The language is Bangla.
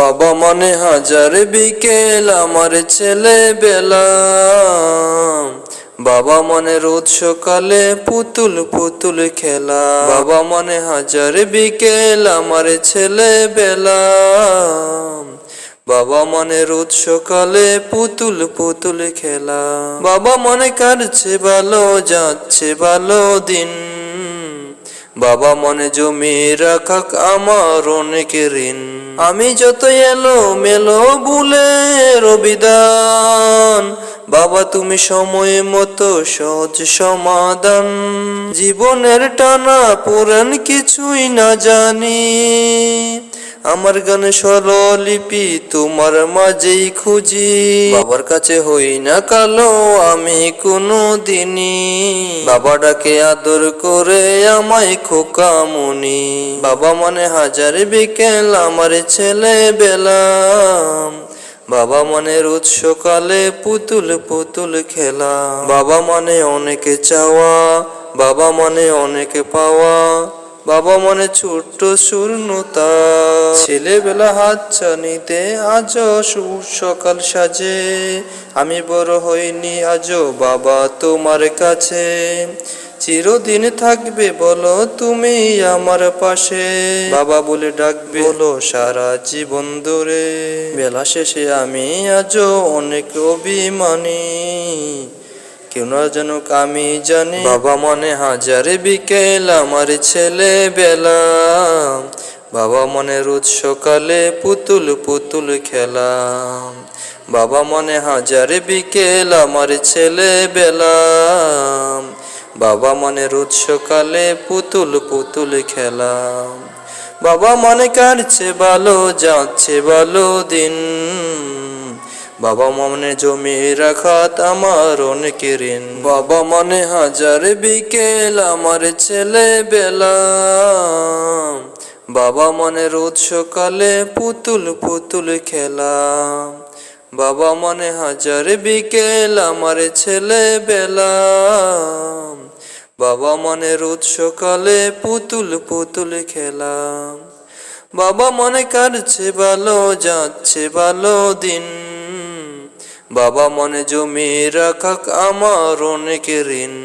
বাবা মনে হাজার বিকেল আমার ছেলে বেলা, বাবা মনে রোজ সকালে পুতুল পুতুল খেলা। বাবা মনে হাজার বিকেল আমার ছেলে বেলা, বাবা মনে রোজ সকালে পুতুল পুতুল খেলা। বাবা মনে কাটছে ভালো যাচ্ছে ভালো দিন, বাবা মনে জমি রাখাক আমার অনেক ঋণ। আমি যত এলো মেলো ভুলের বিধান, বাবা তুমি সময় মতো সহজ সমাধান। জীবনের টানা পুরাণ কিছুই না জানি, আমার গানে স্বরলিপি তোমার মাঝেই খুঁজি। বাবার কাছে হই না কালো আমি কোনো দিনই, বাবা ডাকে আদর করে আমায় খোকা মনি। বাবা মনে হাজার বিকেল আমার ছেলে বেলা, বাবা মনে রোজ সকালে পুতুল পুতুল খেলা। বাবা মনে অনেক চাওয়া, বাবা মনে অনেক পাওয়া, বাবা মনে ছোট্ট শূন্যতা। ছেলেবেলা হাত ছানিতে আজ সকাল সাজে, আমি বড় হইনি আজও বাবা তোমার কাছে। চিরদিন থাকবে বলো তুমি আমার পাশে, বাবা বলে ডাকবে বলো সারা জীবন ধরে। বেলা শেষে আমি আজও অনেক অভিমানী, কেউ না জানুক আমি জানি। বাবা মনে হাজার বিকেল আমার ছেলে বেলা, বাবা মনে রোজ সকালে পুতুল পুতুল খেলা। বাবা মনে হাজার বিকেল আমার ছেলে বেলা, বাবা মনে রোজ সকালে পুতুল পুতুল খেলা। বাবা মনে কাটছে ভালো যাচ্ছে ভালো দিন, বাবা মনে জমি রাখাত আমার অনেক ঋণ। বাবা মনে হাজার বিকেল আমার ছেলে বেলা, বাবা মনে রোজ সকালে পুতুল পুতুল খেলা। বাবা মনে হাজার বিকেল আমার ছেলে বেলা, বাবা মনে রোজ সকালে পুতুল পুতুল খেলা। বাবা মনে কাটছে ভালো যাচ্ছে ভালো দিন, বাবা মনে জমি রাখাক আমার অনেক ঋণ।